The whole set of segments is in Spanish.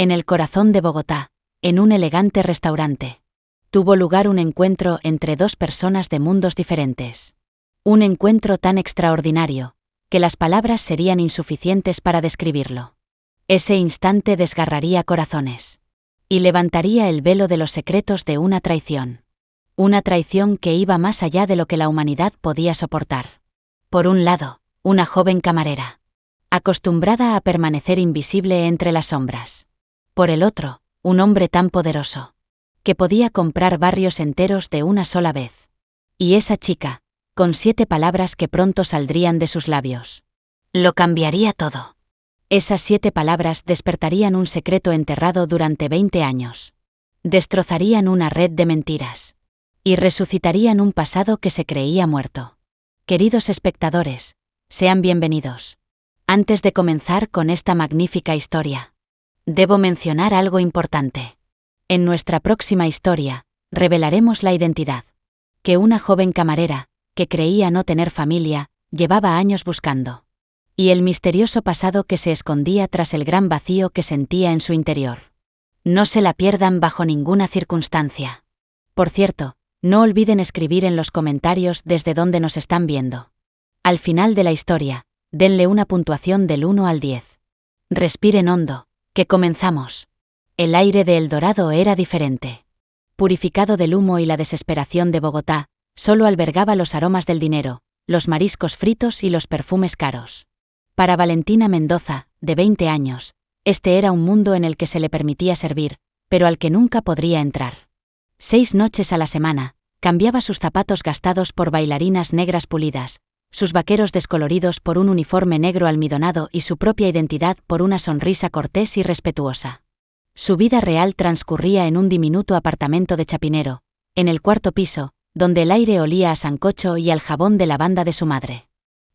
En el corazón de Bogotá, en un elegante restaurante, tuvo lugar un encuentro entre dos personas de mundos diferentes. Un encuentro tan extraordinario, que las palabras serían insuficientes para describirlo. Ese instante desgarraría corazones. Y levantaría el velo de los secretos de una traición. Una traición que iba más allá de lo que la humanidad podía soportar. Por un lado, una joven camarera, acostumbrada a permanecer invisible entre las sombras. Por el otro, un hombre tan poderoso, que podía comprar barrios enteros de una sola vez. Y esa chica, con 7 palabras que pronto saldrían de sus labios. Lo cambiaría todo. Esas 7 palabras despertarían un secreto enterrado durante 20 años. Destrozarían una red de mentiras. Y resucitarían un pasado que se creía muerto. Queridos espectadores, sean bienvenidos. Antes de comenzar con esta magnífica historia, debo mencionar algo importante. En nuestra próxima historia, revelaremos la identidad que una joven camarera, que creía no tener familia, llevaba años buscando. Y el misterioso pasado que se escondía tras el gran vacío que sentía en su interior. No se la pierdan bajo ninguna circunstancia. Por cierto, no olviden escribir en los comentarios desde dónde nos están viendo. Al final de la historia, denle una puntuación del 1 al 10. Respiren hondo, que comenzamos. El aire de El Dorado era diferente. Purificado del humo y la desesperación de Bogotá, solo albergaba los aromas del dinero, los mariscos fritos y los perfumes caros. Para Valentina Mendoza, de 20 años, este era un mundo en el que se le permitía servir, pero al que nunca podría entrar. 6 noches a la semana, cambiaba sus zapatos gastados por bailarinas negras pulidas, sus vaqueros descoloridos por un uniforme negro almidonado y su propia identidad por una sonrisa cortés y respetuosa. Su vida real transcurría en un diminuto apartamento de Chapinero, en el 4º piso, donde el aire olía a sancocho y al jabón de lavanda de su madre.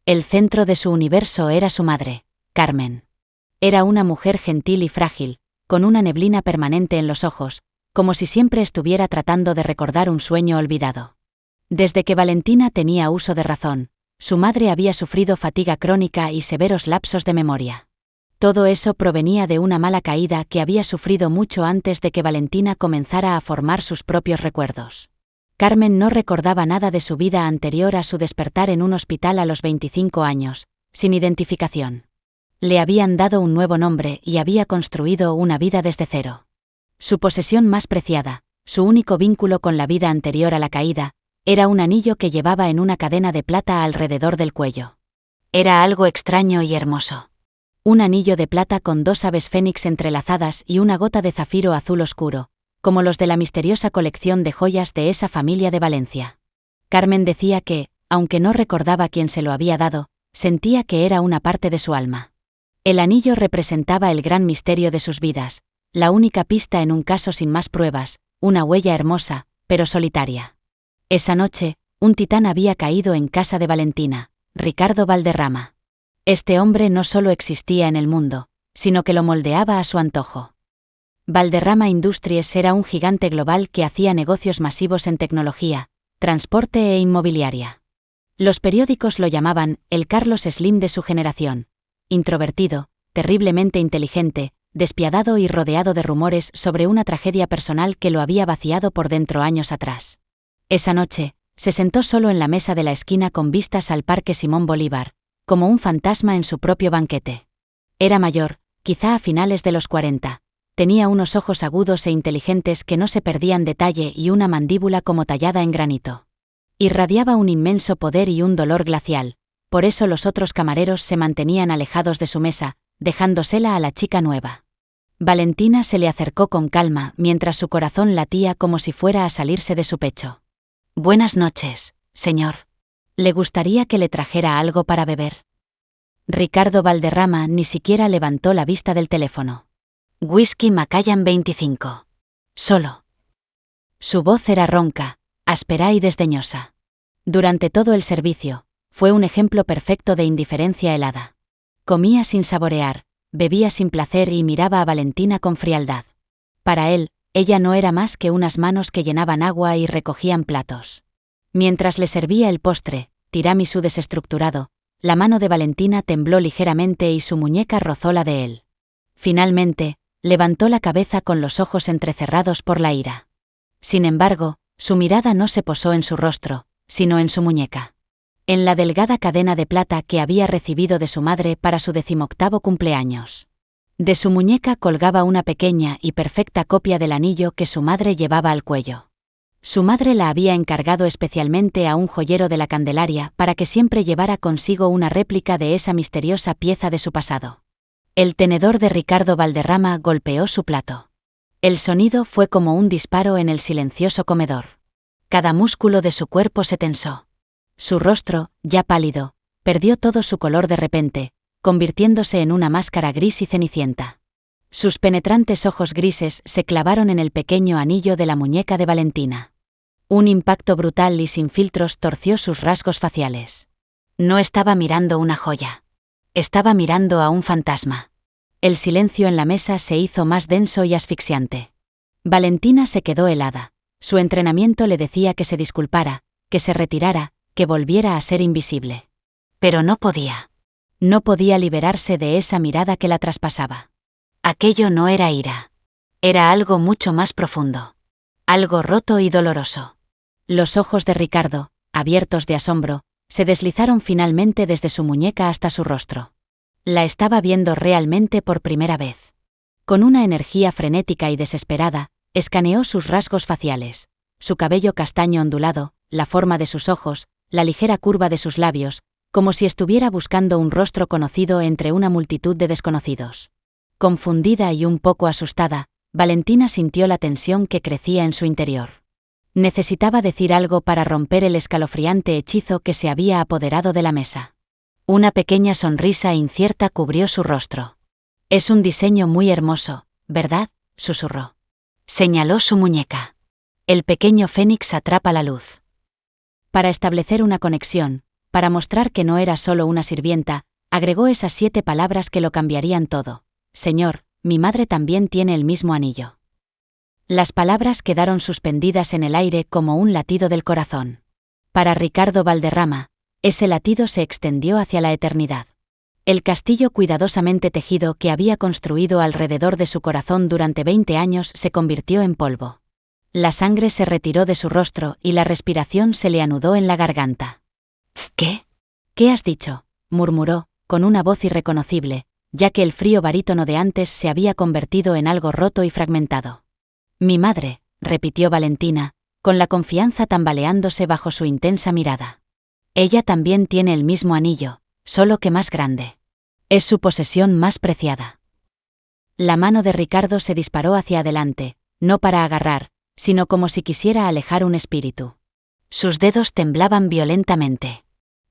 El centro de su universo era su madre, Carmen. Era una mujer gentil y frágil, con una neblina permanente en los ojos, como si siempre estuviera tratando de recordar un sueño olvidado. Desde que Valentina tenía uso de razón, su madre había sufrido fatiga crónica y severos lapsos de memoria. Todo eso provenía de una mala caída que había sufrido mucho antes de que Valentina comenzara a formar sus propios recuerdos. Carmen no recordaba nada de su vida anterior a su despertar en un hospital a los 25 años, sin identificación. Le habían dado un nuevo nombre y había construido una vida desde cero. Su posesión más preciada, su único vínculo con la vida anterior a la caída, era un anillo que llevaba en una cadena de plata alrededor del cuello. Era algo extraño y hermoso. Un anillo de plata con 2 aves fénix entrelazadas y una gota de zafiro azul oscuro, como los de la misteriosa colección de joyas de esa familia de Valencia. Carmen decía que, aunque no recordaba quién se lo había dado, sentía que era una parte de su alma. El anillo representaba el gran misterio de sus vidas, la única pista en un caso sin más pruebas, una huella hermosa, pero solitaria. Esa noche, un titán había caído en casa de Valentina, Ricardo Valderrama. Este hombre no solo existía en el mundo, sino que lo moldeaba a su antojo. Valderrama Industries era un gigante global que hacía negocios masivos en tecnología, transporte e inmobiliaria. Los periódicos lo llamaban el Carlos Slim de su generación. Introvertido, terriblemente inteligente, despiadado y rodeado de rumores sobre una tragedia personal que lo había vaciado por dentro años atrás. Esa noche, se sentó solo en la mesa de la esquina con vistas al Parque Simón Bolívar, como un fantasma en su propio banquete. Era mayor, quizá a finales de los 40. Tenía unos ojos agudos e inteligentes que no se perdían detalle y una mandíbula como tallada en granito. Irradiaba un inmenso poder y un dolor glacial, por eso los otros camareros se mantenían alejados de su mesa, dejándosela a la chica nueva. Valentina se le acercó con calma mientras su corazón latía como si fuera a salirse de su pecho. «Buenas noches, señor. ¿Le gustaría que le trajera algo para beber?» Ricardo Valderrama ni siquiera levantó la vista del teléfono. «Whisky Macallan 25. Solo». Su voz era ronca, áspera y desdeñosa. Durante todo el servicio, fue un ejemplo perfecto de indiferencia helada. Comía sin saborear, bebía sin placer y miraba a Valentina con frialdad. Para él, ella no era más que unas manos que llenaban agua y recogían platos. Mientras le servía el postre, tiramisú desestructurado, la mano de Valentina tembló ligeramente y su muñeca rozó la de él. Finalmente, Levantó la cabeza con los ojos entrecerrados por la ira. Sin embargo, su mirada no se posó en su rostro, sino en su muñeca. En la delgada cadena de plata que había recibido de su madre para su 18º cumpleaños. De su muñeca colgaba una pequeña y perfecta copia del anillo que su madre llevaba al cuello. Su madre la había encargado especialmente a un joyero de la Candelaria para que siempre llevara consigo una réplica de esa misteriosa pieza de su pasado. El tenedor de Ricardo Valderrama golpeó su plato. El sonido fue como un disparo en el silencioso comedor. Cada músculo de su cuerpo se tensó. Su rostro, ya pálido, perdió todo su color de repente, convirtiéndose en una máscara gris y cenicienta. Sus penetrantes ojos grises se clavaron en el pequeño anillo de la muñeca de Valentina. Un impacto brutal y sin filtros torció sus rasgos faciales. No estaba mirando una joya. Estaba mirando a un fantasma. El silencio en la mesa se hizo más denso y asfixiante. Valentina se quedó helada. Su entrenamiento le decía que se disculpara, que se retirara, que volviera a ser invisible. Pero no podía. No podía liberarse de esa mirada que la traspasaba. Aquello no era ira. Era algo mucho más profundo. Algo roto y doloroso. Los ojos de Ricardo, abiertos de asombro, se deslizaron finalmente desde su muñeca hasta su rostro. La estaba viendo realmente por primera vez. Con una energía frenética y desesperada, escaneó sus rasgos faciales, su cabello castaño ondulado, la forma de sus ojos, la ligera curva de sus labios, como si estuviera buscando un rostro conocido entre una multitud de desconocidos. Confundida y un poco asustada, Valentina sintió la tensión que crecía en su interior. Necesitaba decir algo para romper el escalofriante hechizo que se había apoderado de la mesa. Una pequeña sonrisa incierta cubrió su rostro. «Es un diseño muy hermoso, ¿verdad?», susurró. Señaló su muñeca. El pequeño fénix atrapa la luz. Para establecer una conexión, para mostrar que no era solo una sirvienta, agregó esas 7 palabras que lo cambiarían todo. «Señor, mi madre también tiene el mismo anillo». Las palabras quedaron suspendidas en el aire como un latido del corazón. Para Ricardo Valderrama, ese latido se extendió hacia la eternidad. El castillo cuidadosamente tejido que había construido alrededor de su corazón durante 20 años se convirtió en polvo. La sangre se retiró de su rostro y la respiración se le anudó en la garganta. «¿Qué? ¿Qué has dicho?», murmuró, con una voz irreconocible, ya que el frío barítono de antes se había convertido en algo roto y fragmentado. «Mi madre», repitió Valentina, con la confianza tambaleándose bajo su intensa mirada. «Ella también tiene el mismo anillo, solo que más grande. Es su posesión más preciada». La mano de Ricardo se disparó hacia adelante, no para agarrar, sino como si quisiera alejar un espíritu. Sus dedos temblaban violentamente.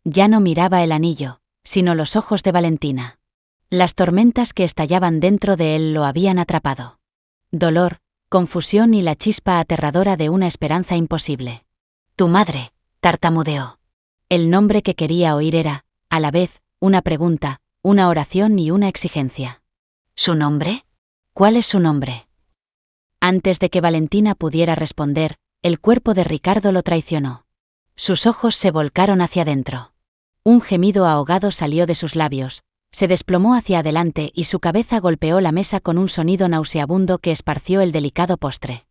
Ya no miraba el anillo, sino los ojos de Valentina. Las tormentas que estallaban dentro de él lo habían atrapado. Dolor, confusión y la chispa aterradora de una esperanza imposible. «Tu madre», tartamudeó. El nombre que quería oír era, a la vez, una pregunta, una oración y una exigencia. «¿Su nombre? ¿Cuál es su nombre?». Antes de que Valentina pudiera responder, el cuerpo de Ricardo lo traicionó. Sus ojos se volcaron hacia adentro. Un gemido ahogado salió de sus labios, se desplomó hacia adelante y su cabeza golpeó la mesa con un sonido nauseabundo que esparció el delicado postre.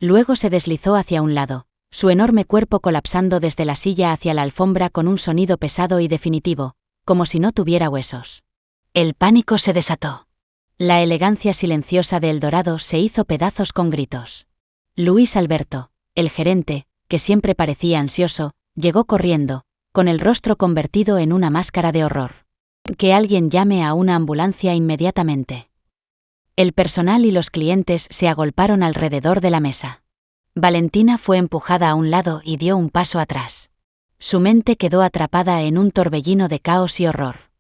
Luego se deslizó hacia un lado, su enorme cuerpo colapsando desde la silla hacia la alfombra con un sonido pesado y definitivo, como si no tuviera huesos. El pánico se desató. La elegancia silenciosa de El Dorado se hizo pedazos con gritos. Luis Alberto, el gerente, que siempre parecía ansioso, llegó corriendo, con el rostro convertido en una máscara de horror. «Que alguien llame a una ambulancia inmediatamente». El personal y los clientes se agolparon alrededor de la mesa. Valentina fue empujada a un lado y dio un paso atrás. Su mente quedó atrapada en un torbellino de caos y horror.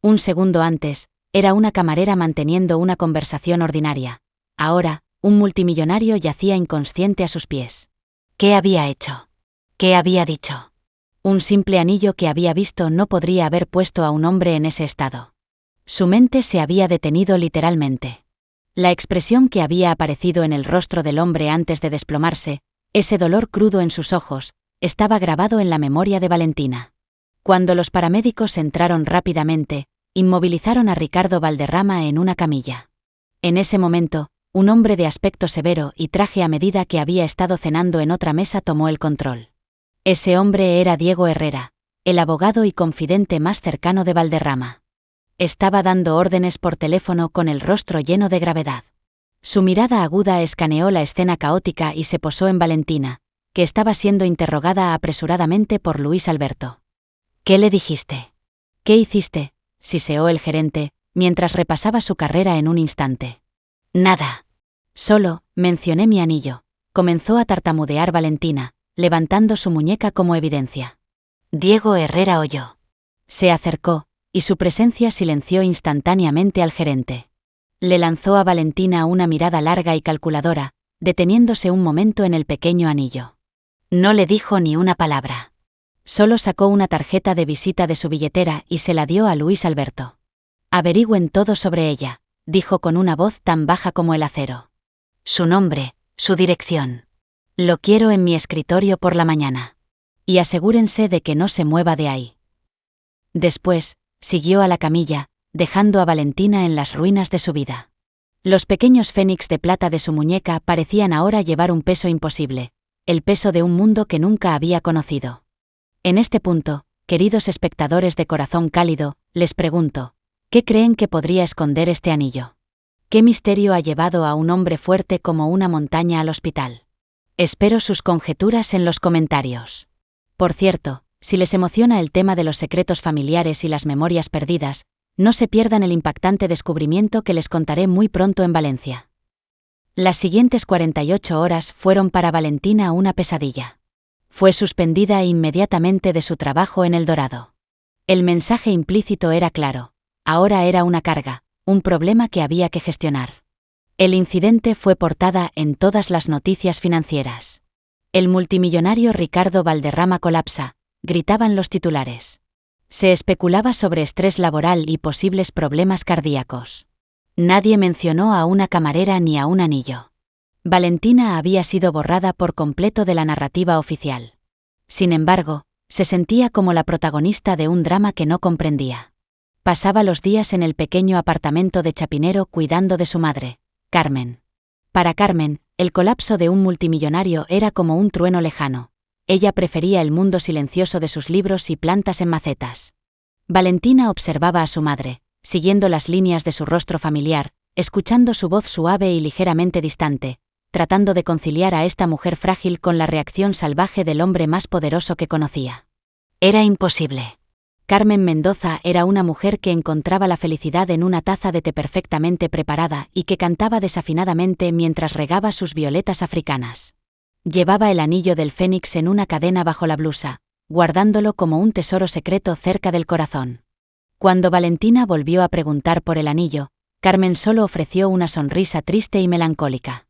Un segundo antes, era una camarera manteniendo una conversación ordinaria. Ahora, un multimillonario yacía inconsciente a sus pies. ¿Qué había hecho? ¿Qué había dicho? Un simple anillo que había visto no podría haber puesto a un hombre en ese estado. Su mente se había detenido literalmente. La expresión que había aparecido en el rostro del hombre antes de desplomarse, ese dolor crudo en sus ojos, estaba grabado en la memoria de Valentina. Cuando los paramédicos entraron rápidamente, inmovilizaron a Ricardo Valderrama en una camilla. En ese momento, un hombre de aspecto severo y traje a medida que había estado cenando en otra mesa tomó el control. Ese hombre era Diego Herrera, el abogado y confidente más cercano de Valderrama. Estaba dando órdenes por teléfono con el rostro lleno de gravedad. Su mirada aguda escaneó la escena caótica y se posó en Valentina, que estaba siendo interrogada apresuradamente por Luis Alberto. «¿Qué le dijiste? ¿Qué hiciste?», siseó el gerente, mientras repasaba su carrera en un instante. «Nada. Solo mencioné mi anillo», comenzó a tartamudear Valentina, levantando su muñeca como evidencia. Diego Herrera oyó. Se acercó, y su presencia silenció instantáneamente al gerente. Le lanzó a Valentina una mirada larga y calculadora, deteniéndose un momento en el pequeño anillo. No le dijo ni una palabra. Solo sacó una tarjeta de visita de su billetera y se la dio a Luis Alberto. «Averigüen todo sobre ella», dijo con una voz tan baja como el acero. «Su nombre, su dirección. Lo quiero en mi escritorio por la mañana. Y asegúrense de que no se mueva de ahí». Después, siguió a la camilla, dejando a Valentina en las ruinas de su vida. Los pequeños fénix de plata de su muñeca parecían ahora llevar un peso imposible, el peso de un mundo que nunca había conocido. En este punto, queridos espectadores de corazón cálido, les pregunto, ¿qué creen que podría esconder este anillo? ¿Qué misterio ha llevado a un hombre fuerte como una montaña al hospital? Espero sus conjeturas en los comentarios. Por cierto, si les emociona el tema de los secretos familiares y las memorias perdidas, no se pierdan el impactante descubrimiento que les contaré muy pronto en Valencia. Las siguientes 48 horas fueron para Valentina una pesadilla. Fue suspendida inmediatamente de su trabajo en El Dorado. El mensaje implícito era claro. Ahora era una carga, un problema que había que gestionar. El incidente fue portada en todas las noticias financieras. «El multimillonario Ricardo Valderrama colapsa», gritaban los titulares. Se especulaba sobre estrés laboral y posibles problemas cardíacos. Nadie mencionó a una camarera ni a un anillo. Valentina había sido borrada por completo de la narrativa oficial. Sin embargo, se sentía como la protagonista de un drama que no comprendía. Pasaba los días en el pequeño apartamento de Chapinero cuidando de su madre, Carmen. Para Carmen, el colapso de un multimillonario era como un trueno lejano. Ella prefería el mundo silencioso de sus libros y plantas en macetas. Valentina observaba a su madre, siguiendo las líneas de su rostro familiar, escuchando su voz suave y ligeramente distante, tratando de conciliar a esta mujer frágil con la reacción salvaje del hombre más poderoso que conocía. Era imposible. Carmen Mendoza era una mujer que encontraba la felicidad en una taza de té perfectamente preparada y que cantaba desafinadamente mientras regaba sus violetas africanas. Llevaba el anillo del fénix en una cadena bajo la blusa, guardándolo como un tesoro secreto cerca del corazón. Cuando Valentina volvió a preguntar por el anillo, Carmen solo ofreció una sonrisa triste y melancólica.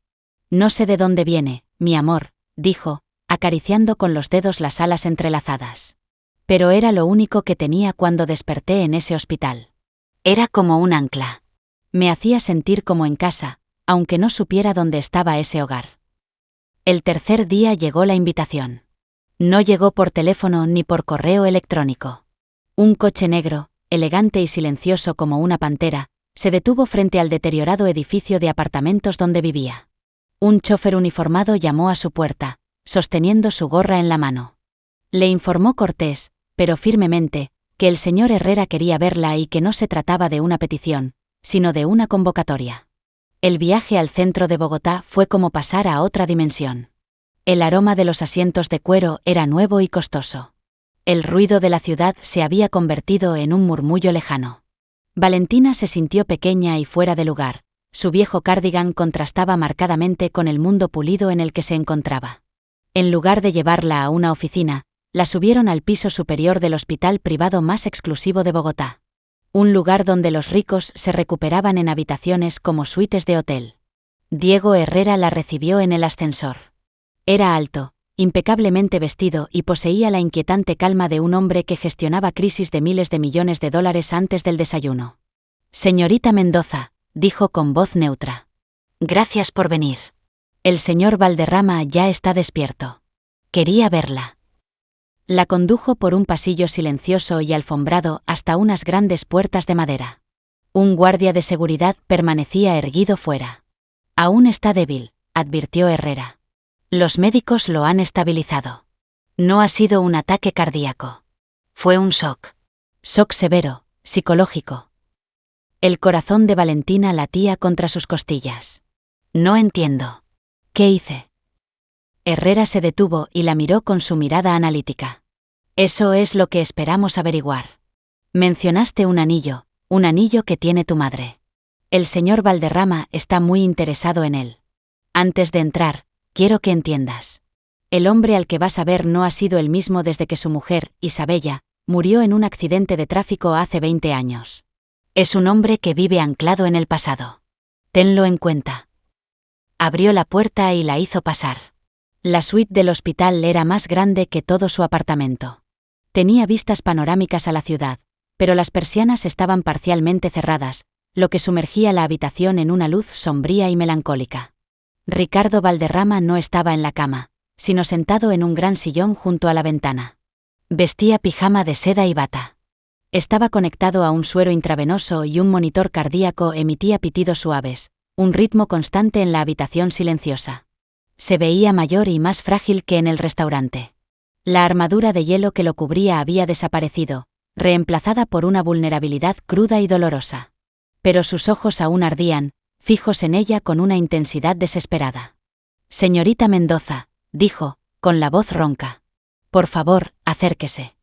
«No sé de dónde viene, mi amor», dijo, acariciando con los dedos las alas entrelazadas. Pero era lo único que tenía cuando desperté en ese hospital. Era como un ancla. Me hacía sentir como en casa, aunque no supiera dónde estaba ese hogar. El tercer día llegó la invitación. No llegó por teléfono ni por correo electrónico. Un coche negro, elegante y silencioso como una pantera, se detuvo frente al deteriorado edificio de apartamentos donde vivía. Un chofer uniformado llamó a su puerta, sosteniendo su gorra en la mano. Le informó cortés, pero firmemente, que el señor Herrera quería verla y que no se trataba de una petición, sino de una convocatoria. El viaje al centro de Bogotá fue como pasar a otra dimensión. El aroma de los asientos de cuero era nuevo y costoso. El ruido de la ciudad se había convertido en un murmullo lejano. Valentina se sintió pequeña y fuera de lugar. Su viejo cardigan contrastaba marcadamente con el mundo pulido en el que se encontraba. En lugar de llevarla a una oficina, la subieron al piso superior del hospital privado más exclusivo de Bogotá. Un lugar donde los ricos se recuperaban en habitaciones como suites de hotel. Diego Herrera la recibió en el ascensor. Era alto, impecablemente vestido y poseía la inquietante calma de un hombre que gestionaba crisis de miles de millones de dólares antes del desayuno. «Señorita Mendoza», dijo con voz neutra. «Gracias por venir. El señor Valderrama ya está despierto. Quería verla». La condujo por un pasillo silencioso y alfombrado hasta unas grandes puertas de madera. Un guardia de seguridad permanecía erguido fuera. Aún está débil, advirtió Herrera. Los médicos lo han estabilizado. No ha sido un ataque cardíaco. Fue un shock. Shock severo, psicológico. El corazón de Valentina latía contra sus costillas. No entiendo. ¿Qué hice? Herrera se detuvo y la miró con su mirada analítica. Eso es lo que esperamos averiguar. Mencionaste un anillo que tiene tu madre. El señor Valderrama está muy interesado en él. Antes de entrar, quiero que entiendas. El hombre al que vas a ver no ha sido el mismo desde que su mujer, Isabella, murió en un accidente de tráfico hace 20 años. Es un hombre que vive anclado en el pasado. Tenlo en cuenta. Abrió la puerta y la hizo pasar. La suite del hospital era más grande que todo su apartamento. Tenía vistas panorámicas a la ciudad, pero las persianas estaban parcialmente cerradas, lo que sumergía la habitación en una luz sombría y melancólica. Ricardo Valderrama no estaba en la cama, sino sentado en un gran sillón junto a la ventana. Vestía pijama de seda y bata. Estaba conectado a un suero intravenoso y un monitor cardíaco emitía pitidos suaves, un ritmo constante en la habitación silenciosa. Se veía mayor y más frágil que en el restaurante. La armadura de hielo que lo cubría había desaparecido, reemplazada por una vulnerabilidad cruda y dolorosa. Pero sus ojos aún ardían, fijos en ella con una intensidad desesperada. «Señorita Mendoza», dijo, con la voz ronca. «Por favor, acérquese».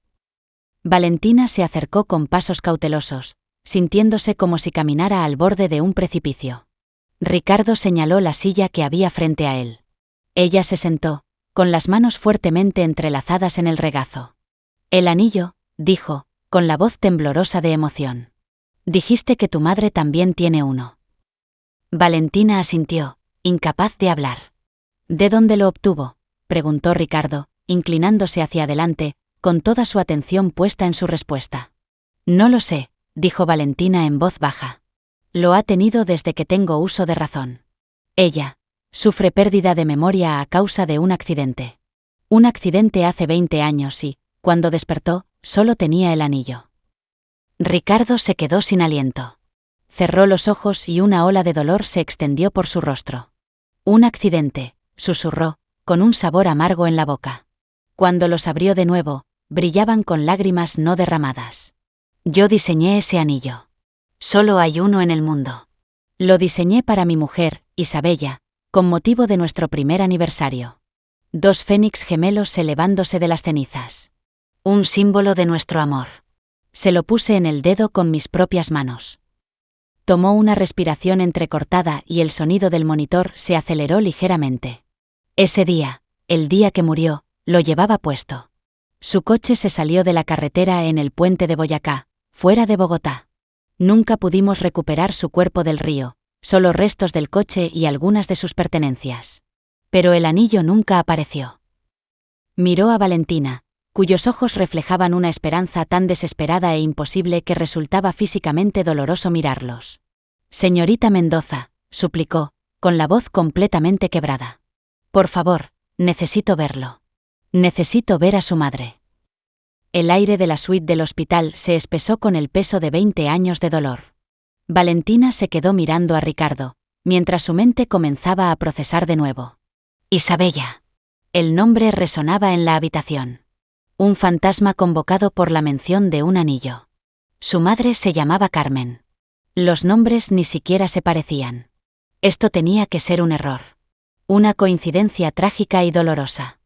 Valentina se acercó con pasos cautelosos, sintiéndose como si caminara al borde de un precipicio. Ricardo señaló la silla que había frente a él. Ella se sentó, con las manos fuertemente entrelazadas en el regazo. «El anillo», dijo, con la voz temblorosa de emoción. «Dijiste que tu madre también tiene uno». Valentina asintió, incapaz de hablar. «¿De dónde lo obtuvo?», preguntó Ricardo, inclinándose hacia adelante, con toda su atención puesta en su respuesta. «No lo sé», dijo Valentina en voz baja. «Lo ha tenido desde que tengo uso de razón. Ella sufre pérdida de memoria a causa de un accidente. Un accidente hace 20 años y, cuando despertó, solo tenía el anillo». Ricardo se quedó sin aliento. Cerró los ojos y una ola de dolor se extendió por su rostro. «Un accidente», susurró, con un sabor amargo en la boca. Cuando los abrió de nuevo, brillaban con lágrimas no derramadas. «Yo diseñé ese anillo. Solo hay uno en el mundo. Lo diseñé para mi mujer, Isabella, con motivo de nuestro primer aniversario. 2 fénix gemelos elevándose de las cenizas. Un símbolo de nuestro amor. Se lo puse en el dedo con mis propias manos». Tomó una respiración entrecortada y el sonido del monitor se aceleró ligeramente. Ese día, el día que murió, lo llevaba puesto. Su coche se salió de la carretera en el puente de Boyacá, fuera de Bogotá. Nunca pudimos recuperar su cuerpo del río, solo restos del coche y algunas de sus pertenencias. Pero el anillo nunca apareció. Miró a Valentina, cuyos ojos reflejaban una esperanza tan desesperada e imposible que resultaba físicamente doloroso mirarlos. «Señorita Mendoza», suplicó, con la voz completamente quebrada. «Por favor, necesito verlo. Necesito ver a su madre». El aire de la suite del hospital se espesó con el peso de 20 años de dolor. Valentina se quedó mirando a Ricardo, mientras su mente comenzaba a procesar de nuevo. «Isabella». El nombre resonaba en la habitación. Un fantasma convocado por la mención de un anillo. Su madre se llamaba Carmen. Los nombres ni siquiera se parecían. Esto tenía que ser un error. Una coincidencia trágica y dolorosa.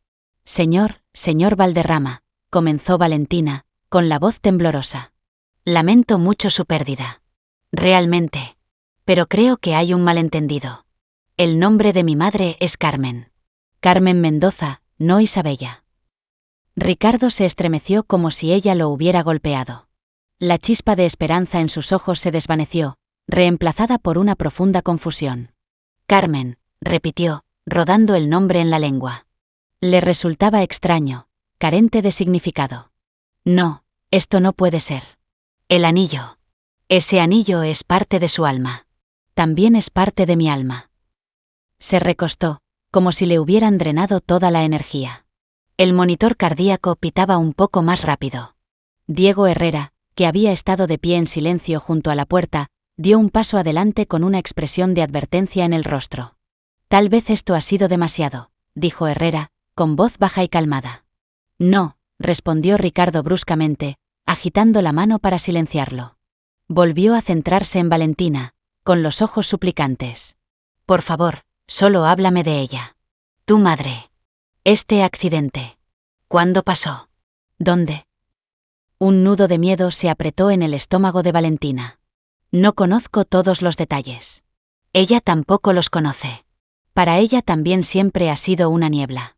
Señor Valderrama», comenzó Valentina, con la voz temblorosa. «Lamento mucho su pérdida. Realmente. Pero creo que hay un malentendido. El nombre de mi madre es Carmen. Carmen Mendoza, no Isabella». Ricardo se estremeció como si ella lo hubiera golpeado. La chispa de esperanza en sus ojos se desvaneció, reemplazada por una profunda confusión. «Carmen», repitió, rodando el nombre en la lengua. Le resultaba extraño, carente de significado. «No, esto no puede ser. El anillo. Ese anillo es parte de su alma. También es parte de mi alma». Se recostó, como si le hubieran drenado toda la energía. El monitor cardíaco pitaba un poco más rápido. Diego Herrera, que había estado de pie en silencio junto a la puerta, dio un paso adelante con una expresión de advertencia en el rostro. Tal vez esto ha sido demasiado, dijo Herrera, con voz baja y calmada. No, respondió Ricardo bruscamente, agitando la mano para silenciarlo. Volvió a centrarse en Valentina, con los ojos suplicantes. Por favor, solo háblame de ella. Tu madre. Este accidente. ¿Cuándo pasó? ¿Dónde? Un nudo de miedo se apretó en el estómago de Valentina. No conozco todos los detalles. Ella tampoco los conoce. Para ella también siempre ha sido una niebla.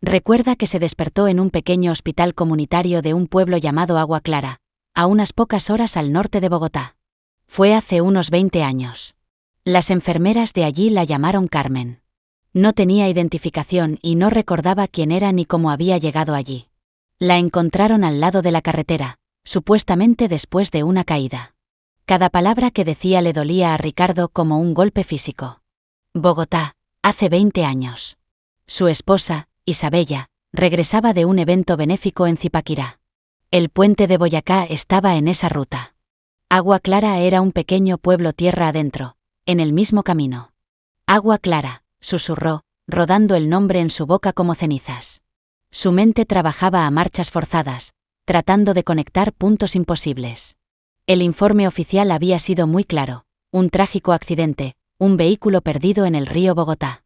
Recuerda que se despertó en un pequeño hospital comunitario de un pueblo llamado Agua Clara, a unas pocas horas al norte de Bogotá. Fue hace unos 20 años. Las enfermeras de allí la llamaron Carmen. No tenía identificación y no recordaba quién era ni cómo había llegado allí. La encontraron al lado de la carretera, supuestamente después de una caída. Cada palabra que decía le dolía a Ricardo como un golpe físico. Bogotá, hace 20 años. Su esposa, Isabella, regresaba de un evento benéfico en Zipaquirá. El puente de Boyacá estaba en esa ruta. Agua Clara era un pequeño pueblo tierra adentro, en el mismo camino. Agua Clara, susurró, rodando el nombre en su boca como cenizas. Su mente trabajaba a marchas forzadas, tratando de conectar puntos imposibles. El informe oficial había sido muy claro: un trágico accidente, un vehículo perdido en el río Bogotá.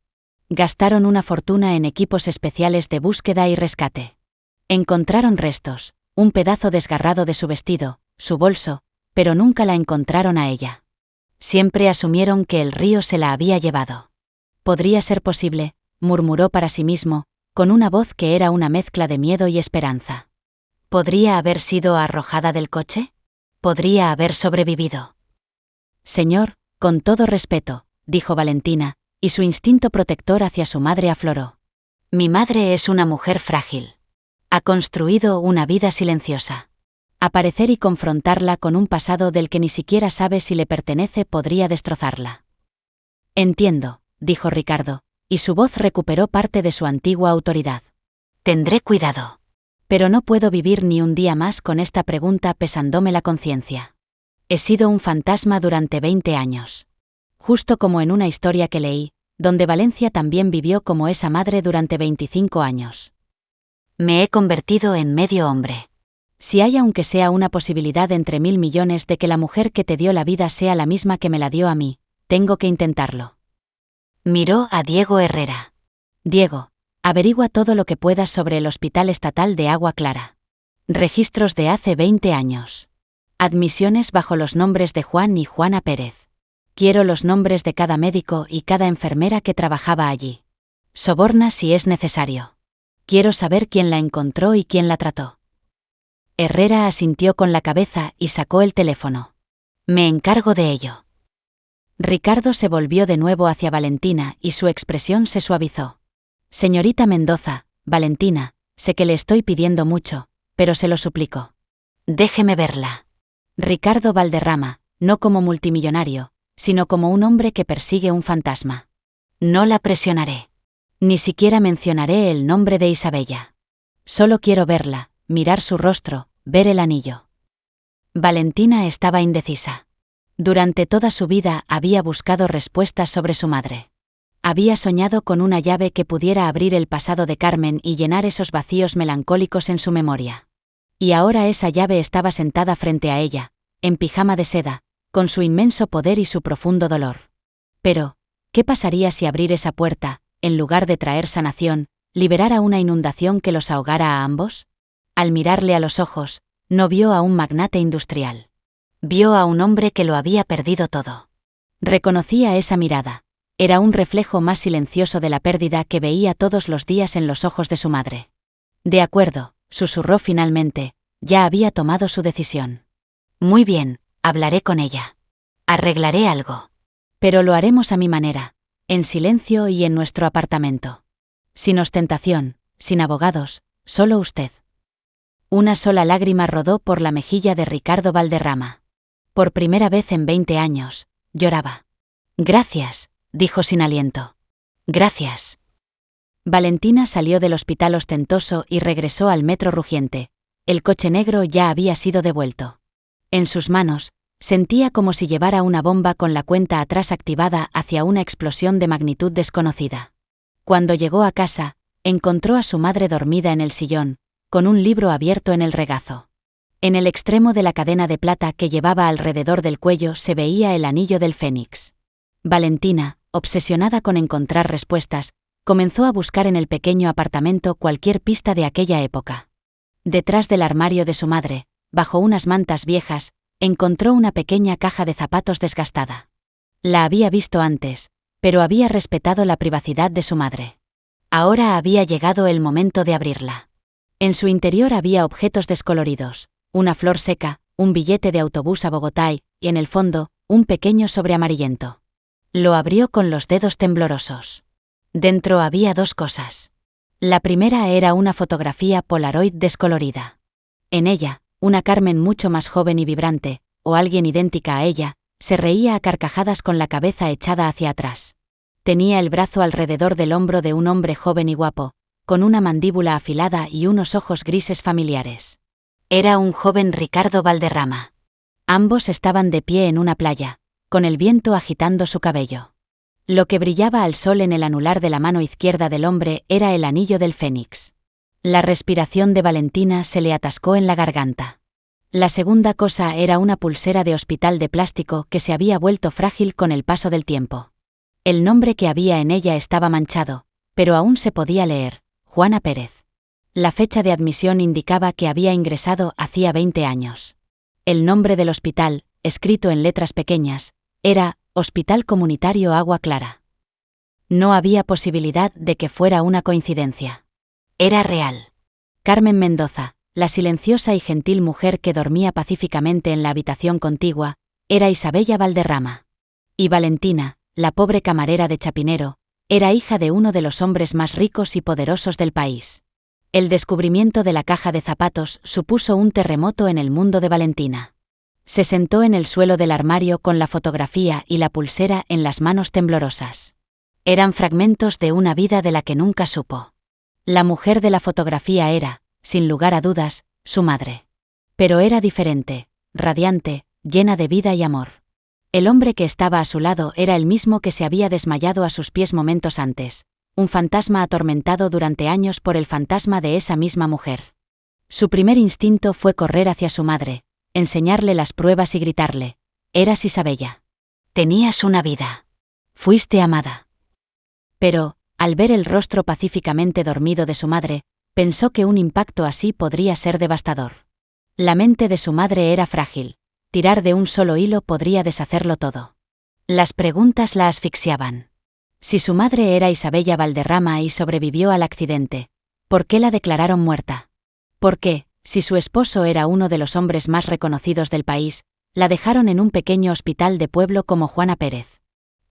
Gastaron una fortuna en equipos especiales de búsqueda y rescate. Encontraron restos, un pedazo desgarrado de su vestido, su bolso, pero nunca la encontraron a ella. Siempre asumieron que el río se la había llevado. Podría ser posible, murmuró para sí mismo, con una voz que era una mezcla de miedo y esperanza. ¿Podría haber sido arrojada del coche? ¿Podría haber sobrevivido? Señor, con todo respeto, dijo Valentina, y su instinto protector hacia su madre afloró. Mi madre es una mujer frágil. Ha construido una vida silenciosa. Aparecer y confrontarla con un pasado del que ni siquiera sabe si le pertenece podría destrozarla. Entiendo, dijo Ricardo, y su voz recuperó parte de su antigua autoridad. Tendré cuidado. Pero no puedo vivir ni un día más con esta pregunta pesándome la conciencia. He sido un fantasma durante 20 años. Justo como en una historia que leí, donde Valencia también vivió como esa madre durante 25 años. Me he convertido en medio hombre. Si hay aunque sea una posibilidad entre 1000 millones de que la mujer que te dio la vida sea la misma que me la dio a mí, tengo que intentarlo. Miró a Diego Herrera. Diego, averigua todo lo que puedas sobre el Hospital Estatal de Agua Clara. Registros de hace 20 años. Admisiones bajo los nombres de Juan y Juana Pérez. Quiero los nombres de cada médico y cada enfermera que trabajaba allí. Soborna si es necesario. Quiero saber quién la encontró y quién la trató. Herrera asintió con la cabeza y sacó el teléfono. Me encargo de ello. Ricardo se volvió de nuevo hacia Valentina y su expresión se suavizó. Señorita Mendoza, Valentina, sé que le estoy pidiendo mucho, pero se lo suplico. Déjeme verla. Ricardo Valderrama, no como multimillonario, sino como un hombre que persigue un fantasma. No la presionaré. Ni siquiera mencionaré el nombre de Isabella. Solo quiero verla, mirar su rostro, ver el anillo. Valentina estaba indecisa. Durante toda su vida había buscado respuestas sobre su madre. Había soñado con una llave que pudiera abrir el pasado de Carmen y llenar esos vacíos melancólicos en su memoria. Y ahora esa llave estaba sentada frente a ella, en pijama de seda, con su inmenso poder y su profundo dolor. Pero, ¿qué pasaría si abrir esa puerta, en lugar de traer sanación, liberara una inundación que los ahogara a ambos? Al mirarle a los ojos, no vio a un magnate industrial. Vio a un hombre que lo había perdido todo. Reconocía esa mirada. Era un reflejo más silencioso de la pérdida que veía todos los días en los ojos de su madre. De acuerdo, susurró finalmente, ya había tomado su decisión. Muy bien, hablaré con ella. Arreglaré algo. Pero lo haremos a mi manera, en silencio y en nuestro apartamento. Sin ostentación, sin abogados, solo usted. Una sola lágrima rodó por la mejilla de Ricardo Valderrama. Por primera vez en 20 años, lloraba. Gracias, dijo sin aliento. Gracias. Valentina salió del hospital ostentoso y regresó al metro rugiente. El coche negro ya había sido devuelto. En sus manos, Sentía como si llevara una bomba con la cuenta atrás activada hacia una explosión de magnitud desconocida. Cuando llegó a casa, encontró a su madre dormida en el sillón, con un libro abierto en el regazo. En el extremo de la cadena de plata que llevaba alrededor del cuello se veía el anillo del fénix. Valentina, obsesionada con encontrar respuestas, comenzó a buscar en el pequeño apartamento cualquier pista de aquella época. Detrás del armario de su madre, bajo unas mantas viejas, encontró una pequeña caja de zapatos desgastada. La había visto antes, pero había respetado la privacidad de su madre. Ahora había llegado el momento de abrirla. En su interior había objetos descoloridos, una flor seca, un billete de autobús a Bogotá y, en el fondo, un pequeño sobre amarillento. Lo abrió con los dedos temblorosos. Dentro había dos cosas. La primera era una fotografía Polaroid descolorida. En ella, una Carmen mucho más joven y vibrante, o alguien idéntica a ella, se reía a carcajadas con la cabeza echada hacia atrás. Tenía el brazo alrededor del hombro de un hombre joven y guapo, con una mandíbula afilada y unos ojos grises familiares. Era un joven Ricardo Valderrama. Ambos estaban de pie en una playa, con el viento agitando su cabello. Lo que brillaba al sol en el anular de la mano izquierda del hombre era el anillo del fénix. La respiración de Valentina se le atascó en la garganta. La segunda cosa era una pulsera de hospital de plástico que se había vuelto frágil con el paso del tiempo. El nombre que había en ella estaba manchado, pero aún se podía leer: Juana Pérez. La fecha de admisión indicaba que había ingresado hacía 20 años. El nombre del hospital, escrito en letras pequeñas, era Hospital Comunitario Agua Clara. No había posibilidad de que fuera una coincidencia. Era real. Carmen Mendoza, la silenciosa y gentil mujer que dormía pacíficamente en la habitación contigua, era Isabella Valderrama. Y Valentina, la pobre camarera de Chapinero, era hija de uno de los hombres más ricos y poderosos del país. El descubrimiento de la caja de zapatos supuso un terremoto en el mundo de Valentina. Se sentó en el suelo del armario con la fotografía y la pulsera en las manos temblorosas. Eran fragmentos de una vida de la que nunca supo. La mujer de la fotografía era, sin lugar a dudas, su madre. Pero era diferente, radiante, llena de vida y amor. El hombre que estaba a su lado era el mismo que se había desmayado a sus pies momentos antes, un fantasma atormentado durante años por el fantasma de esa misma mujer. Su primer instinto fue correr hacia su madre, enseñarle las pruebas y gritarle: «Eras Isabella. Tenías una vida. Fuiste amada». Pero, al ver el rostro pacíficamente dormido de su madre, pensó que un impacto así podría ser devastador. La mente de su madre era frágil. Tirar de un solo hilo podría deshacerlo todo. Las preguntas la asfixiaban. Si su madre era Isabella Valderrama y sobrevivió al accidente, ¿por qué la declararon muerta? ¿Por qué, si su esposo era uno de los hombres más reconocidos del país, la dejaron en un pequeño hospital de pueblo como Juana Pérez?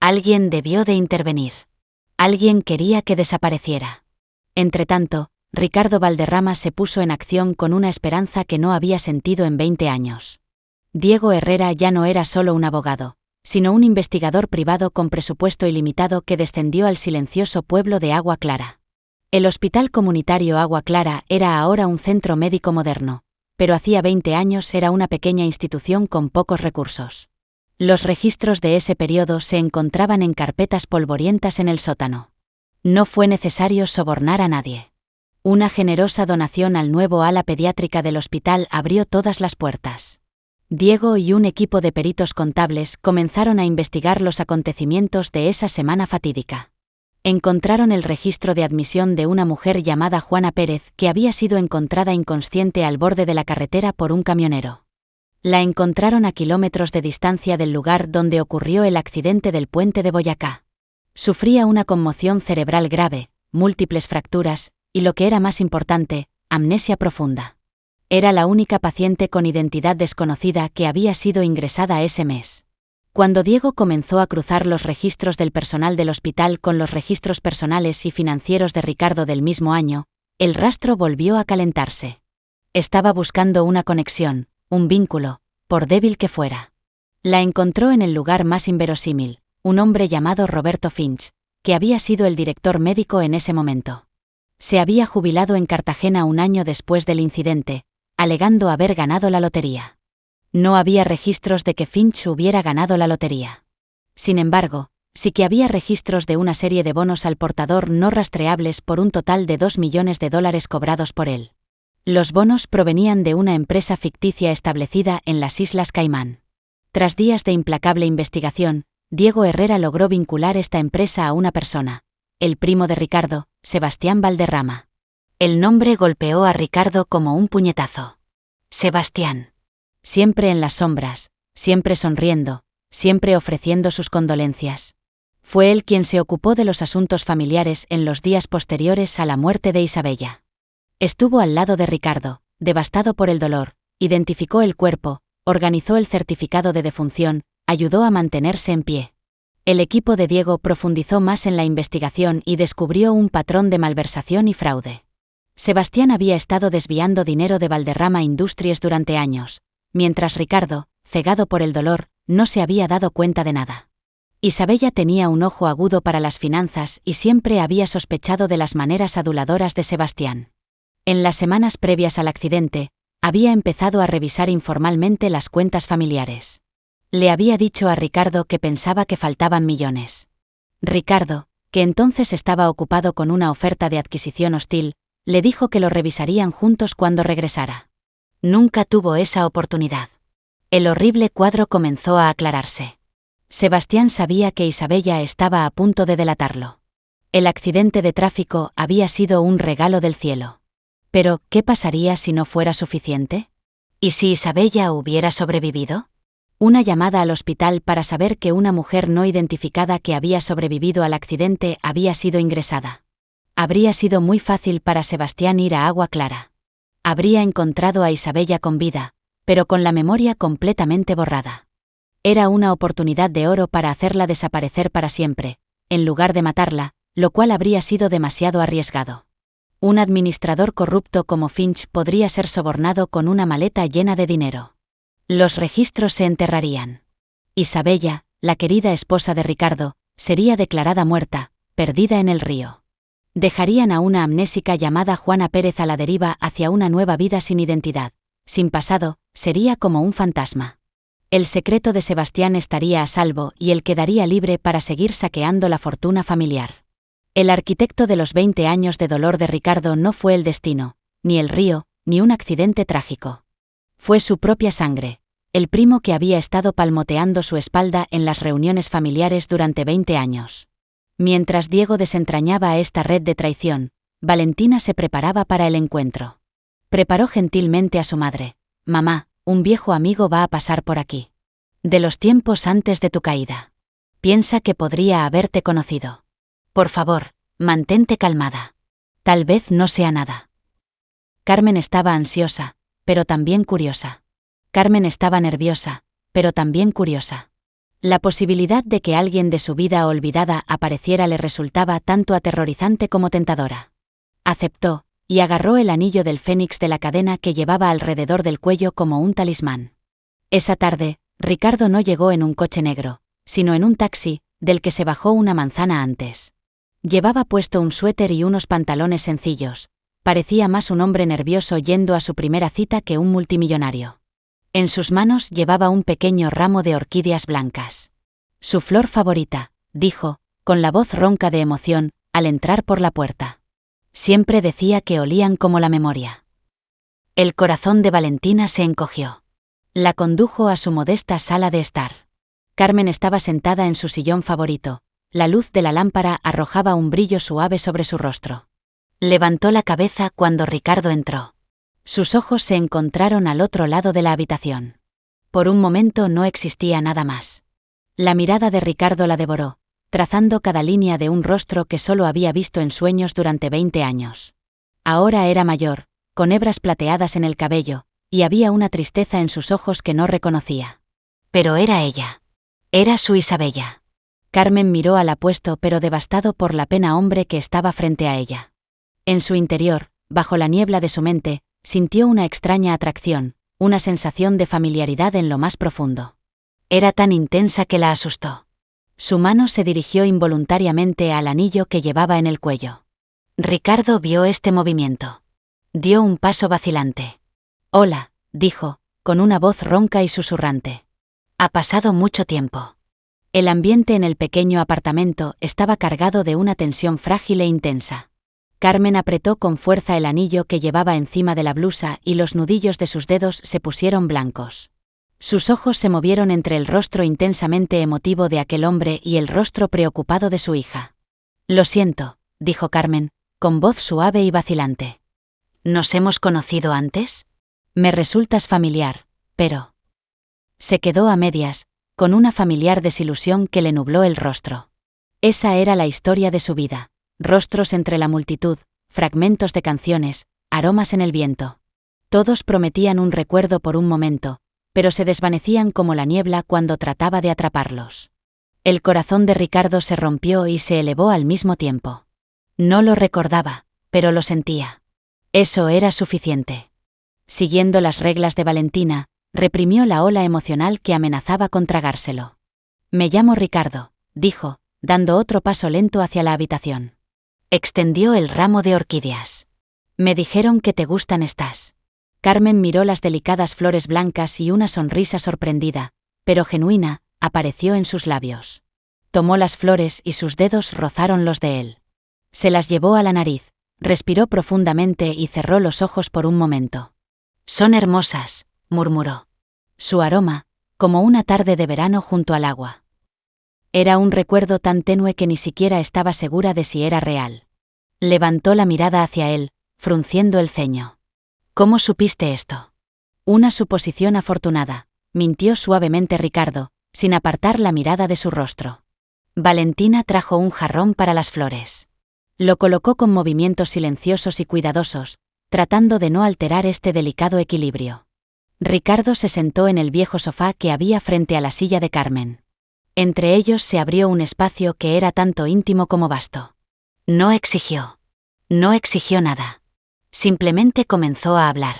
Alguien debió de intervenir. Alguien quería que desapareciera. Entretanto, Ricardo Valderrama se puso en acción con una esperanza que no había sentido en 20 años. Diego Herrera ya no era solo un abogado, sino un investigador privado con presupuesto ilimitado que descendió al silencioso pueblo de Agua Clara. El Hospital Comunitario Agua Clara era ahora un centro médico moderno, pero hacía 20 años era una pequeña institución con pocos recursos. Los registros de ese periodo se encontraban en carpetas polvorientas en el sótano. No fue necesario sobornar a nadie. Una generosa donación al nuevo ala pediátrica del hospital abrió todas las puertas. Diego y un equipo de peritos contables comenzaron a investigar los acontecimientos de esa semana fatídica. Encontraron el registro de admisión de una mujer llamada Juana Pérez que había sido encontrada inconsciente al borde de la carretera por un camionero. La encontraron a kilómetros de distancia del lugar donde ocurrió el accidente del puente de Boyacá. Sufría una conmoción cerebral grave, múltiples fracturas, y lo que era más importante, amnesia profunda. Era la única paciente con identidad desconocida que había sido ingresada ese mes. Cuando Diego comenzó a cruzar los registros del personal del hospital con los registros personales y financieros de Ricardo del mismo año, el rastro volvió a calentarse. Estaba buscando una conexión, un vínculo, por débil que fuera. La encontró en el lugar más inverosímil, un hombre llamado Roberto Finch, que había sido el director médico en ese momento. Se había jubilado en Cartagena un año después del incidente, alegando haber ganado la lotería. No había registros de que Finch hubiera ganado la lotería. Sin embargo, sí que había registros de una serie de bonos al portador no rastreables por un total de $2 millones cobrados por él. Los bonos provenían de una empresa ficticia establecida en las Islas Caimán. Tras días de implacable investigación, Diego Herrera logró vincular esta empresa a una persona, el primo de Ricardo, Sebastián Valderrama. El nombre golpeó a Ricardo como un puñetazo. Sebastián. Siempre en las sombras, siempre sonriendo, siempre ofreciendo sus condolencias. Fue él quien se ocupó de los asuntos familiares en los días posteriores a la muerte de Isabella. Estuvo al lado de Ricardo, devastado por el dolor, identificó el cuerpo, organizó el certificado de defunción, ayudó a mantenerse en pie. El equipo de Diego profundizó más en la investigación y descubrió un patrón de malversación y fraude. Sebastián había estado desviando dinero de Valderrama Industries durante años, mientras Ricardo, cegado por el dolor, no se había dado cuenta de nada. Isabella tenía un ojo agudo para las finanzas y siempre había sospechado de las maneras aduladoras de Sebastián. En las semanas previas al accidente, había empezado a revisar informalmente las cuentas familiares. Le había dicho a Ricardo que pensaba que faltaban millones. Ricardo, que entonces estaba ocupado con una oferta de adquisición hostil, le dijo que lo revisarían juntos cuando regresara. Nunca tuvo esa oportunidad. El horrible cuadro comenzó a aclararse. Sebastián sabía que Isabella estaba a punto de delatarlo. El accidente de tráfico había sido un regalo del cielo. Pero, ¿qué pasaría si no fuera suficiente? ¿Y si Isabella hubiera sobrevivido? Una llamada al hospital para saber que una mujer no identificada que había sobrevivido al accidente había sido ingresada. Habría sido muy fácil para Sebastián ir a Agua Clara. Habría encontrado a Isabella con vida, pero con la memoria completamente borrada. Era una oportunidad de oro para hacerla desaparecer para siempre, en lugar de matarla, lo cual habría sido demasiado arriesgado. Un administrador corrupto como Finch podría ser sobornado con una maleta llena de dinero. Los registros se enterrarían. Isabella, la querida esposa de Ricardo, sería declarada muerta, perdida en el río. Dejarían a una amnésica llamada Juana Pérez a la deriva hacia una nueva vida sin identidad, sin pasado, sería como un fantasma. El secreto de Sebastián estaría a salvo y él quedaría libre para seguir saqueando la fortuna familiar. El arquitecto de los 20 años de dolor de Ricardo no fue el destino, ni el río, ni un accidente trágico. Fue su propia sangre, el primo que había estado palmoteando su espalda en las reuniones familiares durante 20 años. Mientras Diego desentrañaba a esta red de traición, Valentina se preparaba para el encuentro. Preparó gentilmente a su madre. «Mamá, un viejo amigo va a pasar por aquí. De los tiempos antes de tu caída. Piensa que podría haberte conocido. Por favor, mantente calmada. Tal vez no sea nada». Carmen estaba ansiosa, pero también curiosa. Carmen estaba nerviosa, pero también curiosa. La posibilidad de que alguien de su vida olvidada apareciera le resultaba tanto aterrorizante como tentadora. Aceptó, y agarró el anillo del fénix de la cadena que llevaba alrededor del cuello como un talismán. Esa tarde, Ricardo no llegó en un coche negro, sino en un taxi, del que se bajó una manzana antes. Llevaba puesto un suéter y unos pantalones sencillos. Parecía más un hombre nervioso yendo a su primera cita que un multimillonario. En sus manos llevaba un pequeño ramo de orquídeas blancas. «Su flor favorita», dijo, con la voz ronca de emoción, al entrar por la puerta. Siempre decía que olían como la memoria. El corazón de Valentina se encogió. La condujo a su modesta sala de estar. Carmen estaba sentada en su sillón favorito. La luz de la lámpara arrojaba un brillo suave sobre su rostro. Levantó la cabeza cuando Ricardo entró. Sus ojos se encontraron al otro lado de la habitación. Por un momento no existía nada más. La mirada de Ricardo la devoró, trazando cada línea de un rostro que solo había visto en sueños durante 20 años. Ahora era mayor, con hebras plateadas en el cabello, y había una tristeza en sus ojos que no reconocía. Pero era ella. Era su Isabella. Carmen miró al apuesto pero devastado por la pena hombre que estaba frente a ella. En su interior, bajo la niebla de su mente, sintió una extraña atracción, una sensación de familiaridad en lo más profundo. Era tan intensa que la asustó. Su mano se dirigió involuntariamente al anillo que llevaba en el cuello. Ricardo vio este movimiento. Dio un paso vacilante. «Hola», dijo, con una voz ronca y susurrante. Ha pasado mucho tiempo. El ambiente en el pequeño apartamento estaba cargado de una tensión frágil e intensa. Carmen apretó con fuerza el anillo que llevaba encima de la blusa y los nudillos de sus dedos se pusieron blancos. Sus ojos se movieron entre el rostro intensamente emotivo de aquel hombre y el rostro preocupado de su hija. Lo siento, dijo Carmen, con voz suave y vacilante. ¿Nos hemos conocido antes? Me resultas familiar, pero... Se quedó a medias, con una familiar desilusión que le nubló el rostro. Esa era la historia de su vida. Rostros entre la multitud, fragmentos de canciones, aromas en el viento. Todos prometían un recuerdo por un momento, pero se desvanecían como la niebla cuando trataba de atraparlos. El corazón de Ricardo se rompió y se elevó al mismo tiempo. No lo recordaba, pero lo sentía. Eso era suficiente. Siguiendo las reglas de Valentina, reprimió la ola emocional que amenazaba con tragárselo. Me llamo Ricardo, dijo, dando otro paso lento hacia la habitación. Extendió el ramo de orquídeas. Me dijeron que te gustan estas. Carmen miró las delicadas flores blancas y una sonrisa sorprendida, pero genuina, apareció en sus labios. Tomó las flores y sus dedos rozaron los de él. Se las llevó a la nariz, respiró profundamente y cerró los ojos por un momento. Son hermosas, murmuró. Su aroma, como una tarde de verano junto al agua. Era un recuerdo tan tenue que ni siquiera estaba segura de si era real. Levantó la mirada hacia él, frunciendo el ceño. ¿Cómo supiste esto? Una suposición afortunada, mintió suavemente Ricardo, sin apartar la mirada de su rostro. Valentina trajo un jarrón para las flores. Lo colocó con movimientos silenciosos y cuidadosos, tratando de no alterar este delicado equilibrio. Ricardo se sentó en el viejo sofá que había frente a la silla de Carmen. Entre ellos se abrió un espacio que era tanto íntimo como vasto. No exigió nada. Simplemente comenzó a hablar.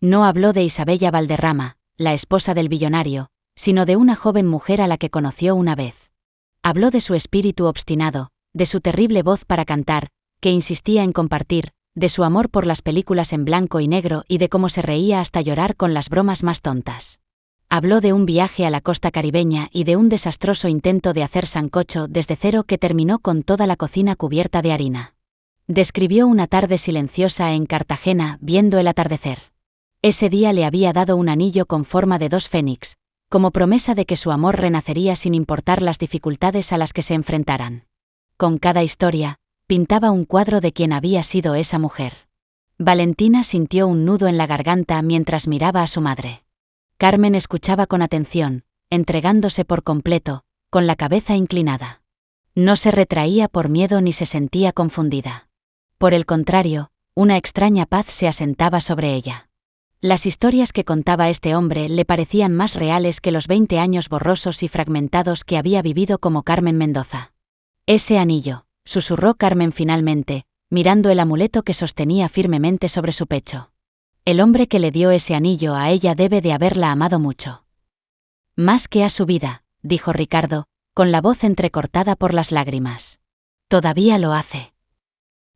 No habló de Isabella Valderrama, la esposa del billonario, sino de una joven mujer a la que conoció una vez. Habló de su espíritu obstinado, de su terrible voz para cantar, que insistía en compartir, de su amor por las películas en blanco y negro y de cómo se reía hasta llorar con las bromas más tontas. Habló de un viaje a la costa caribeña y de un desastroso intento de hacer sancocho desde cero que terminó con toda la cocina cubierta de harina. Describió una tarde silenciosa en Cartagena viendo el atardecer. Ese día le había dado un anillo con forma de 2 fénix, como promesa de que su amor renacería sin importar las dificultades a las que se enfrentaran. Con cada historia, pintaba un cuadro de quién había sido esa mujer. Valentina sintió un nudo en la garganta mientras miraba a su madre. Carmen escuchaba con atención, entregándose por completo, con la cabeza inclinada. No se retraía por miedo ni se sentía confundida. Por el contrario, una extraña paz se asentaba sobre ella. Las historias que contaba este hombre le parecían más reales que los 20 años borrosos y fragmentados que había vivido como Carmen Mendoza. Ese anillo, susurró Carmen finalmente, mirando el amuleto que sostenía firmemente sobre su pecho. El hombre que le dio ese anillo a ella debe de haberla amado mucho. Más que a su vida, dijo Ricardo, con la voz entrecortada por las lágrimas. Todavía lo hace.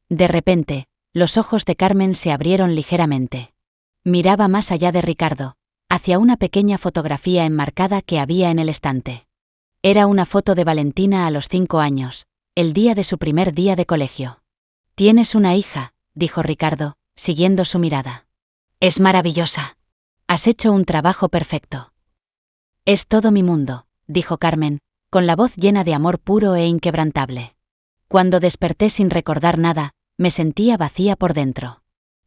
De repente, los ojos de Carmen se abrieron ligeramente. Miraba más allá de Ricardo, hacia una pequeña fotografía enmarcada que había en el estante. Era una foto de Valentina a los 5 años, el día de su primer día de colegio. «Tienes una hija», dijo Ricardo, siguiendo su mirada. «Es maravillosa. Has hecho un trabajo perfecto». «Es todo mi mundo», dijo Carmen, con la voz llena de amor puro e inquebrantable. Cuando desperté sin recordar nada, me sentía vacía por dentro.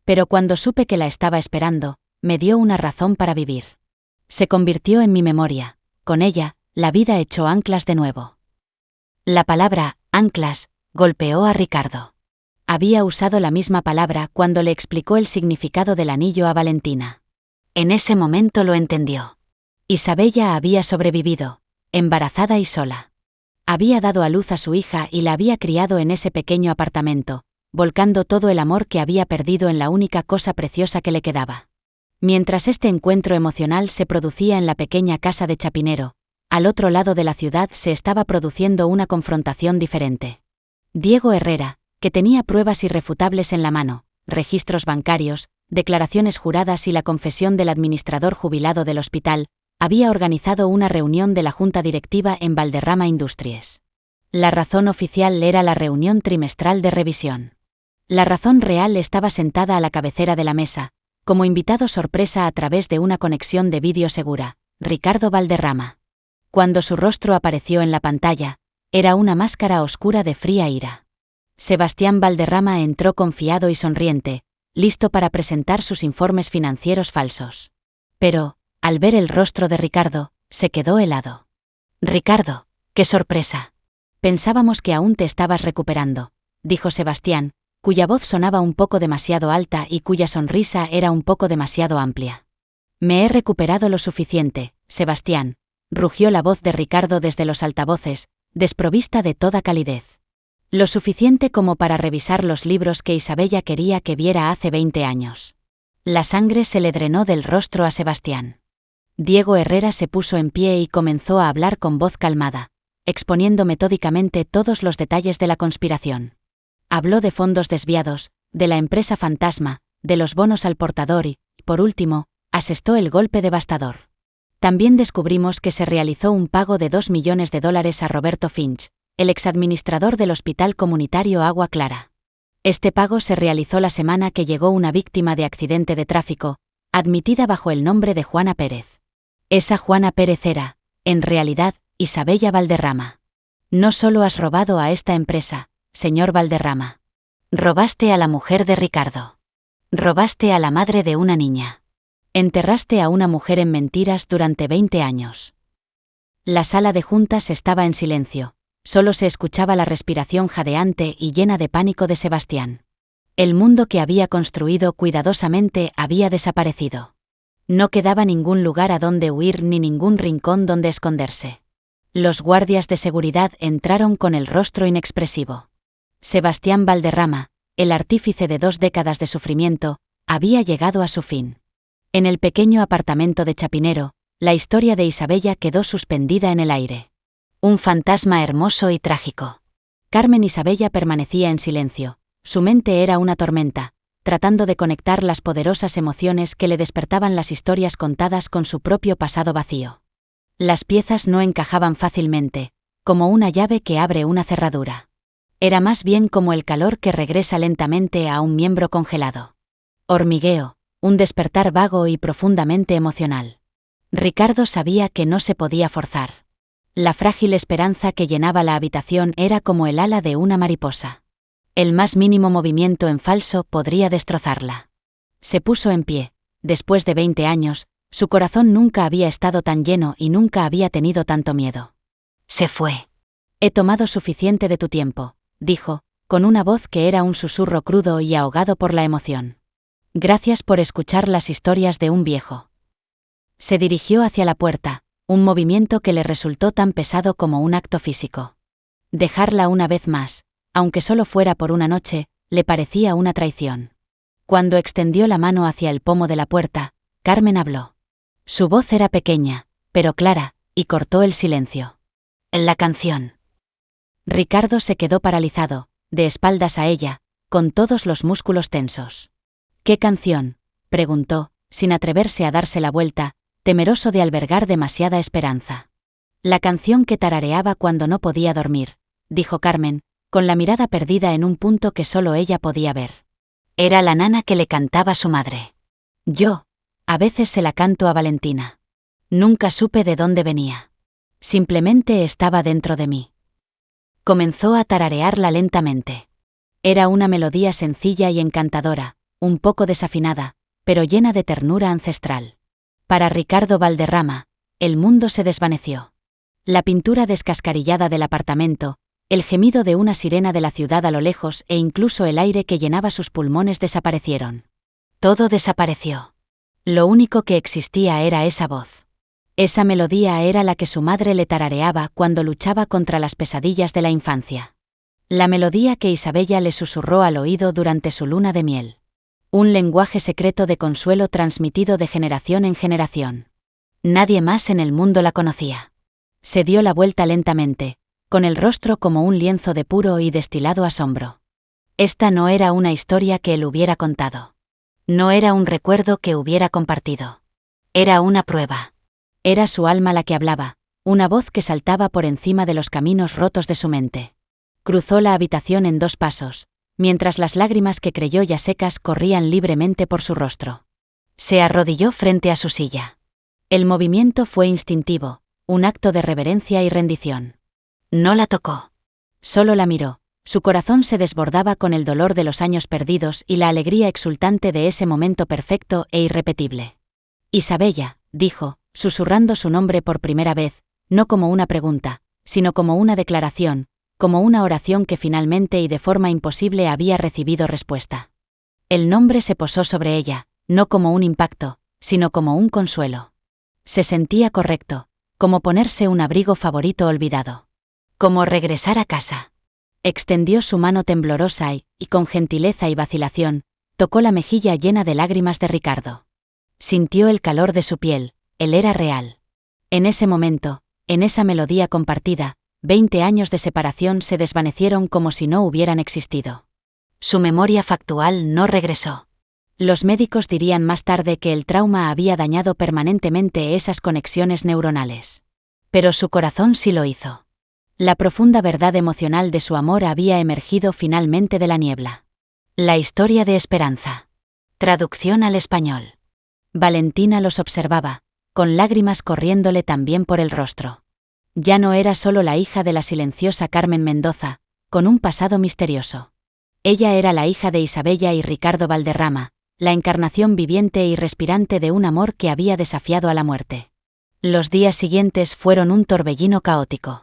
Pero cuando supe que la estaba esperando, me dio una razón para vivir. Se convirtió en mi memoria. Con ella, la vida echó anclas de nuevo. La palabra, anclas, golpeó a Ricardo. Había usado la misma palabra cuando le explicó el significado del anillo a Valentina. En ese momento lo entendió. Isabella había sobrevivido, embarazada y sola. Había dado a luz a su hija y la había criado en ese pequeño apartamento, volcando todo el amor que había perdido en la única cosa preciosa que le quedaba. Mientras este encuentro emocional se producía en la pequeña casa de Chapinero, al otro lado de la ciudad se estaba produciendo una confrontación diferente. Diego Herrera, que tenía pruebas irrefutables en la mano, registros bancarios, declaraciones juradas y la confesión del administrador jubilado del hospital, había organizado una reunión de la junta directiva en Valderrama Industries. La razón oficial era la reunión trimestral de revisión. La razón real estaba sentada a la cabecera de la mesa, como invitado sorpresa a través de una conexión de vídeo segura, Ricardo Valderrama. Cuando su rostro apareció en la pantalla, era una máscara oscura de fría ira. Sebastián Valderrama entró confiado y sonriente, listo para presentar sus informes financieros falsos. Pero, al ver el rostro de Ricardo, se quedó helado. «Ricardo, qué sorpresa. Pensábamos que aún te estabas recuperando», dijo Sebastián, cuya voz sonaba un poco demasiado alta y cuya sonrisa era un poco demasiado amplia. «Me he recuperado lo suficiente, Sebastián», rugió la voz de Ricardo desde los altavoces, desprovista de toda calidez. «Lo suficiente como para revisar los libros que Isabella quería que viera hace 20 años». La sangre se le drenó del rostro a Sebastián. Diego Herrera se puso en pie y comenzó a hablar con voz calmada, exponiendo metódicamente todos los detalles de la conspiración. Habló de fondos desviados, de la empresa fantasma, de los bonos al portador y, por último, asestó el golpe devastador. También descubrimos que se realizó un pago de $2 millones a Roberto Finch, el exadministrador del Hospital Comunitario Agua Clara. Este pago se realizó la semana que llegó una víctima de accidente de tráfico, admitida bajo el nombre de Juana Pérez. Esa Juana Pérez era, en realidad, Isabella Valderrama. No solo has robado a esta empresa, señor Valderrama. Robaste a la mujer de Ricardo. Robaste a la madre de una niña. Enterraste a una mujer en mentiras durante 20 años. La sala de juntas estaba en silencio. Solo se escuchaba la respiración jadeante y llena de pánico de Sebastián. El mundo que había construido cuidadosamente había desaparecido. No quedaba ningún lugar a donde huir ni ningún rincón donde esconderse. Los guardias de seguridad entraron con el rostro inexpresivo. Sebastián Valderrama, el artífice de 2 décadas de sufrimiento, había llegado a su fin. En el pequeño apartamento de Chapinero, la historia de Isabella quedó suspendida en el aire. Un fantasma hermoso y trágico. Carmen Isabella permanecía en silencio. Su mente era una tormenta, tratando de conectar las poderosas emociones que le despertaban las historias contadas con su propio pasado vacío. Las piezas no encajaban fácilmente, como una llave que abre una cerradura. Era más bien como el calor que regresa lentamente a un miembro congelado. Hormigueo, un despertar vago y profundamente emocional. Ricardo sabía que no se podía forzar. La frágil esperanza que llenaba la habitación era como el ala de una mariposa. El más mínimo movimiento en falso podría destrozarla. Se puso en pie. Después de 20 años, su corazón nunca había estado tan lleno y nunca había tenido tanto miedo. Se fue. He tomado suficiente de tu tiempo, dijo, con una voz que era un susurro crudo y ahogado por la emoción. Gracias por escuchar las historias de un viejo. Se dirigió hacia la puerta, un movimiento que le resultó tan pesado como un acto físico. Dejarla una vez más, aunque solo fuera por una noche, le parecía una traición. Cuando extendió la mano hacia el pomo de la puerta, Carmen habló. Su voz era pequeña, pero clara, y cortó el silencio. La canción. Ricardo se quedó paralizado, de espaldas a ella, con todos los músculos tensos. ¿Qué canción?, preguntó, sin atreverse a darse la vuelta, temeroso de albergar demasiada esperanza. La canción que tarareaba cuando no podía dormir, dijo Carmen, con la mirada perdida en un punto que solo ella podía ver. Era la nana que le cantaba a su madre. A veces se la canto a Valentina. Nunca supe de dónde venía. Simplemente estaba dentro de mí. Comenzó a tararearla lentamente. Era una melodía sencilla y encantadora, un poco desafinada, pero llena de ternura ancestral. Para Ricardo Valderrama, el mundo se desvaneció. La pintura descascarillada del apartamento, el gemido de una sirena de la ciudad a lo lejos e incluso el aire que llenaba sus pulmones desaparecieron. Todo desapareció. Lo único que existía era esa voz. Esa melodía era la que su madre le tarareaba cuando luchaba contra las pesadillas de la infancia. La melodía que Isabella le susurró al oído durante su luna de miel. Un lenguaje secreto de consuelo transmitido de generación en generación. Nadie más en el mundo la conocía. Se dio la vuelta lentamente, con el rostro como un lienzo de puro y destilado asombro. Esta no era una historia que él hubiera contado. No era un recuerdo que hubiera compartido. Era una prueba. Era su alma la que hablaba, una voz que saltaba por encima de los caminos rotos de su mente. Cruzó la habitación en 2 pasos, mientras las lágrimas que creyó ya secas corrían libremente por su rostro. Se arrodilló frente a su silla. El movimiento fue instintivo, un acto de reverencia y rendición. No la tocó. Solo la miró. Su corazón se desbordaba con el dolor de los años perdidos y la alegría exultante de ese momento perfecto e irrepetible. Isabella, dijo, susurrando su nombre por primera vez, no como una pregunta, sino como una declaración, como una oración que finalmente y de forma imposible había recibido respuesta. El nombre se posó sobre ella, no como un impacto, sino como un consuelo. Se sentía correcto, como ponerse un abrigo favorito olvidado. Como regresar a casa. Extendió su mano temblorosa y, con gentileza y vacilación, tocó la mejilla llena de lágrimas de Ricardo. Sintió el calor de su piel, él era real. En ese momento, en esa melodía compartida, 20 años de separación se desvanecieron como si no hubieran existido. Su memoria factual no regresó. Los médicos dirían más tarde que el trauma había dañado permanentemente esas conexiones neuronales. Pero su corazón sí lo hizo. La profunda verdad emocional de su amor había emergido finalmente de la niebla. La historia de esperanza. Traducción al español. Valentina los observaba, con lágrimas corriéndole también por el rostro. Ya no era solo la hija de la silenciosa Carmen Mendoza, con un pasado misterioso. Ella era la hija de Isabella y Ricardo Valderrama, la encarnación viviente y respirante de un amor que había desafiado a la muerte. Los días siguientes fueron un torbellino caótico.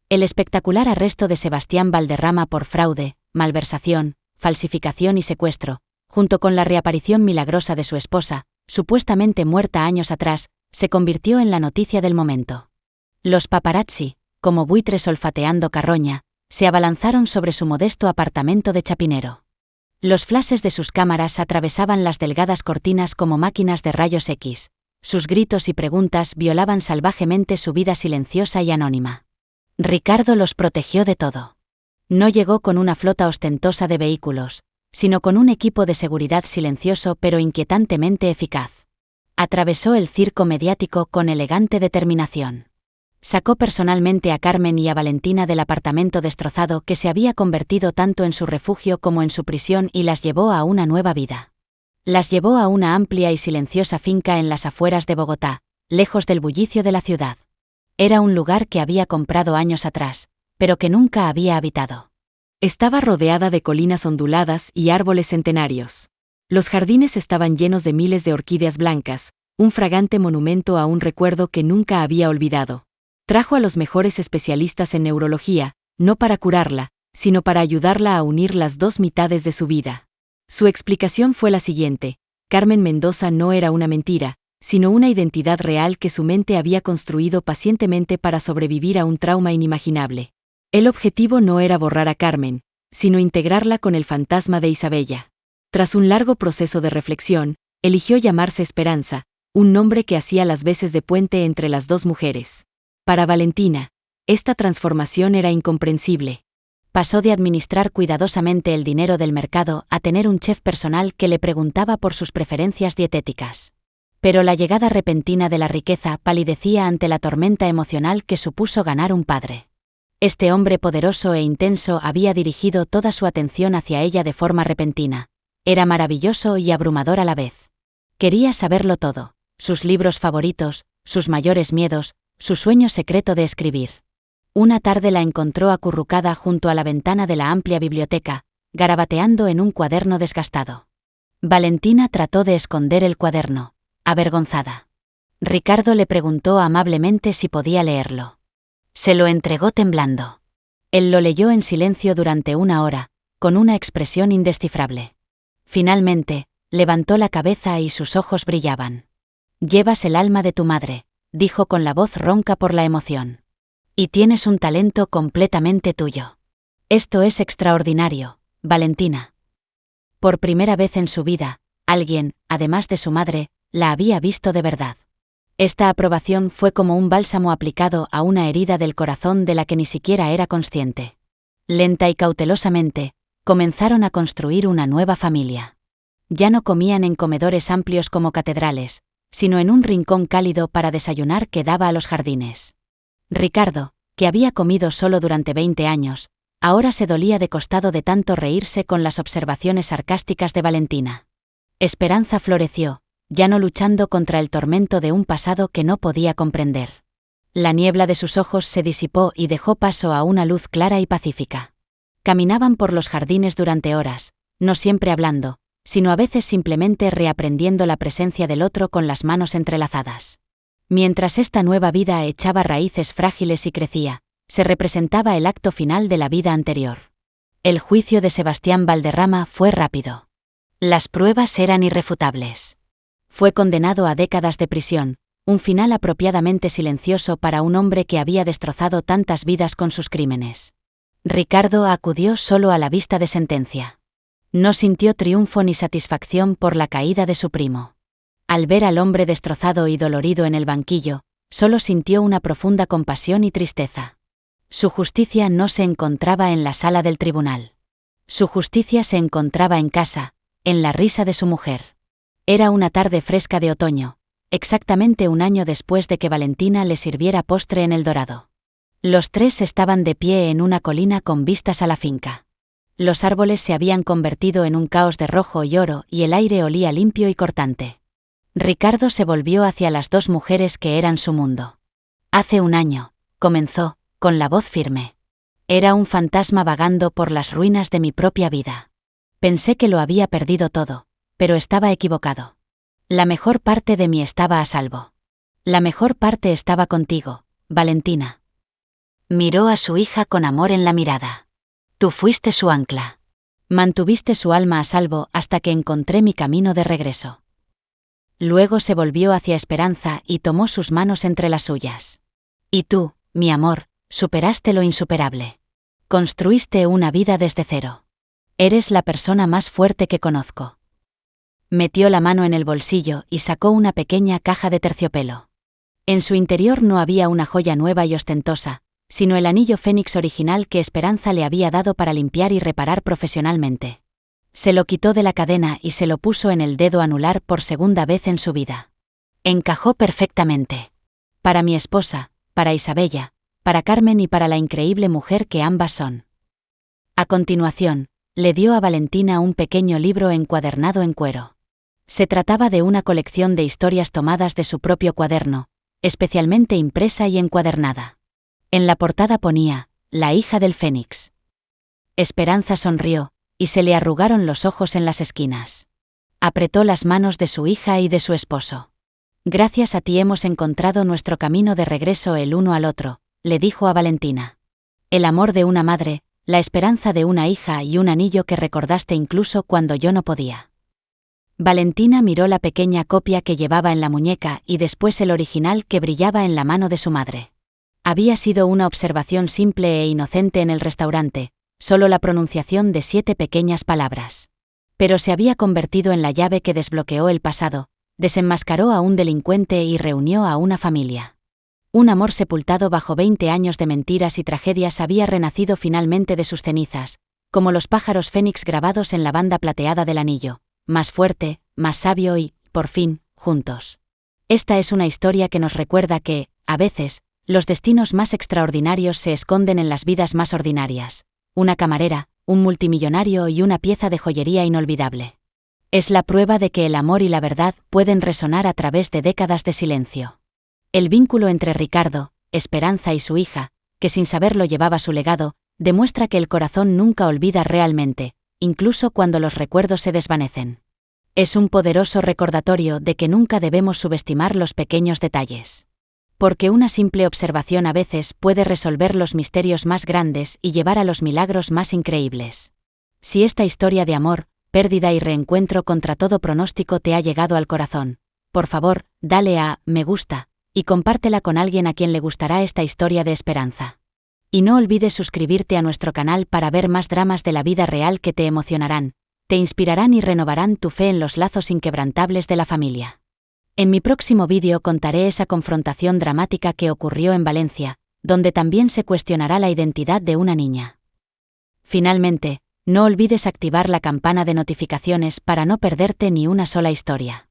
El espectacular arresto de Sebastián Valderrama por fraude, malversación, falsificación y secuestro, junto con la reaparición milagrosa de su esposa, supuestamente muerta años atrás, se convirtió en la noticia del momento. Los paparazzi, como buitres olfateando carroña, se abalanzaron sobre su modesto apartamento de Chapinero. Los flashes de sus cámaras atravesaban las delgadas cortinas como máquinas de rayos X. Sus gritos y preguntas violaban salvajemente su vida silenciosa y anónima. Ricardo los protegió de todo. No llegó con una flota ostentosa de vehículos, sino con un equipo de seguridad silencioso pero inquietantemente eficaz. Atravesó el circo mediático con elegante determinación. Sacó personalmente a Carmen y a Valentina del apartamento destrozado que se había convertido tanto en su refugio como en su prisión y las llevó a una nueva vida. Las llevó a una amplia y silenciosa finca en las afueras de Bogotá, lejos del bullicio de la ciudad. Era un lugar que había comprado años atrás, pero que nunca había habitado. Estaba rodeada de colinas onduladas y árboles centenarios. Los jardines estaban llenos de miles de orquídeas blancas, un fragante monumento a un recuerdo que nunca había olvidado. Trajo a los mejores especialistas en neurología, no para curarla, sino para ayudarla a unir las 2 mitades de su vida. Su explicación fue la siguiente: Carmen Mendoza no era una mentira, sino una identidad real que su mente había construido pacientemente para sobrevivir a un trauma inimaginable. El objetivo no era borrar a Carmen, sino integrarla con el fantasma de Isabella. Tras un largo proceso de reflexión, eligió llamarse Esperanza, un nombre que hacía las veces de puente entre las 2 mujeres. Para Valentina, esta transformación era incomprensible. Pasó de administrar cuidadosamente el dinero del mercado a tener un chef personal que le preguntaba por sus preferencias dietéticas. Pero la llegada repentina de la riqueza palidecía ante la tormenta emocional que supuso ganar un padre. Este hombre poderoso e intenso había dirigido toda su atención hacia ella de forma repentina. Era maravilloso y abrumador a la vez. Quería saberlo todo: sus libros favoritos, sus mayores miedos, su sueño secreto de escribir. Una tarde la encontró acurrucada junto a la ventana de la amplia biblioteca, garabateando en un cuaderno desgastado. Valentina trató de esconder el cuaderno, avergonzada. Ricardo le preguntó amablemente si podía leerlo. Se lo entregó temblando. Él lo leyó en silencio durante 1 hora, con una expresión indescifrable. Finalmente, levantó la cabeza y sus ojos brillaban. «Llevas el alma de tu madre», dijo con la voz ronca por la emoción. «Y tienes un talento completamente tuyo. Esto es extraordinario, Valentina». Por primera vez en su vida, alguien, además de su madre, la había visto de verdad. Esta aprobación fue como un bálsamo aplicado a una herida del corazón de la que ni siquiera era consciente. Lenta y cautelosamente, comenzaron a construir una nueva familia. Ya no comían en comedores amplios como catedrales, sino en un rincón cálido para desayunar que daba a los jardines. Ricardo, que había comido solo durante 20 años, ahora se dolía de costado de tanto reírse con las observaciones sarcásticas de Valentina. Esperanza floreció, ya no luchando contra el tormento de un pasado que no podía comprender. La niebla de sus ojos se disipó y dejó paso a una luz clara y pacífica. Caminaban por los jardines durante horas, no siempre hablando, sino a veces simplemente reaprendiendo la presencia del otro con las manos entrelazadas. Mientras esta nueva vida echaba raíces frágiles y crecía, se representaba el acto final de la vida anterior. El juicio de Sebastián Valderrama fue rápido. Las pruebas eran irrefutables. Fue condenado a décadas de prisión, un final apropiadamente silencioso para un hombre que había destrozado tantas vidas con sus crímenes. Ricardo acudió solo a la vista de sentencia. No sintió triunfo ni satisfacción por la caída de su primo. Al ver al hombre destrozado y dolorido en el banquillo, solo sintió una profunda compasión y tristeza. Su justicia no se encontraba en la sala del tribunal. Su justicia se encontraba en casa, en la risa de su mujer. Era una tarde fresca de otoño, exactamente un año después de que Valentina le sirviera postre en El Dorado. Los tres estaban de pie en una colina con vistas a la finca. Los árboles se habían convertido en un caos de rojo y oro y el aire olía limpio y cortante. Ricardo se volvió hacia las dos mujeres que eran su mundo. Hace un año, comenzó, con la voz firme. Era un fantasma vagando por las ruinas de mi propia vida. Pensé que lo había perdido todo, pero estaba equivocado. La mejor parte de mí estaba a salvo. La mejor parte estaba contigo, Valentina. Miró a su hija con amor en la mirada. Tú fuiste su ancla. Mantuviste su alma a salvo hasta que encontré mi camino de regreso. Luego se volvió hacia Esperanza y tomó sus manos entre las suyas. Y tú, mi amor, superaste lo insuperable. Construiste una vida desde cero. Eres la persona más fuerte que conozco. Metió la mano en el bolsillo y sacó una pequeña caja de terciopelo. En su interior no había una joya nueva y ostentosa, sino el anillo fénix original que Esperanza le había dado para limpiar y reparar profesionalmente. Se lo quitó de la cadena y se lo puso en el dedo anular por segunda vez en su vida. Encajó perfectamente. Para mi esposa, para Isabella, para Carmen y para la increíble mujer que ambas son. A continuación, le dio a Valentina un pequeño libro encuadernado en cuero. Se trataba de una colección de historias tomadas de su propio cuaderno, especialmente impresa y encuadernada. En la portada ponía, La hija del Fénix. Esperanza sonrió, y se le arrugaron los ojos en las esquinas. Apretó las manos de su hija y de su esposo. Gracias a ti hemos encontrado nuestro camino de regreso el uno al otro, le dijo a Valentina. El amor de una madre, la esperanza de una hija y un anillo que recordaste incluso cuando yo no podía. Valentina miró la pequeña copia que llevaba en la muñeca y después el original que brillaba en la mano de su madre. Había sido una observación simple e inocente en el restaurante, solo la pronunciación de 7 pequeñas palabras. Pero se había convertido en la llave que desbloqueó el pasado, desenmascaró a un delincuente y reunió a una familia. Un amor sepultado bajo 20 años de mentiras y tragedias había renacido finalmente de sus cenizas, como los pájaros fénix grabados en la banda plateada del anillo, más fuerte, más sabio y, por fin, juntos. Esta es una historia que nos recuerda que, a veces, los destinos más extraordinarios se esconden en las vidas más ordinarias. Una camarera, un multimillonario y una pieza de joyería inolvidable. Es la prueba de que el amor y la verdad pueden resonar a través de décadas de silencio. El vínculo entre Ricardo, Esperanza y su hija, que sin saberlo llevaba su legado, demuestra que el corazón nunca olvida realmente, incluso cuando los recuerdos se desvanecen. Es un poderoso recordatorio de que nunca debemos subestimar los pequeños detalles. Porque una simple observación a veces puede resolver los misterios más grandes y llevar a los milagros más increíbles. Si esta historia de amor, pérdida y reencuentro contra todo pronóstico te ha llegado al corazón, por favor, dale a me gusta y compártela con alguien a quien le gustará esta historia de esperanza. Y no olvides suscribirte a nuestro canal para ver más dramas de la vida real que te emocionarán, te inspirarán y renovarán tu fe en los lazos inquebrantables de la familia. En mi próximo vídeo contaré esa confrontación dramática que ocurrió en Valencia, donde también se cuestionará la identidad de una niña. Finalmente, No olvides activar la campana de notificaciones para no perderte ni una sola historia.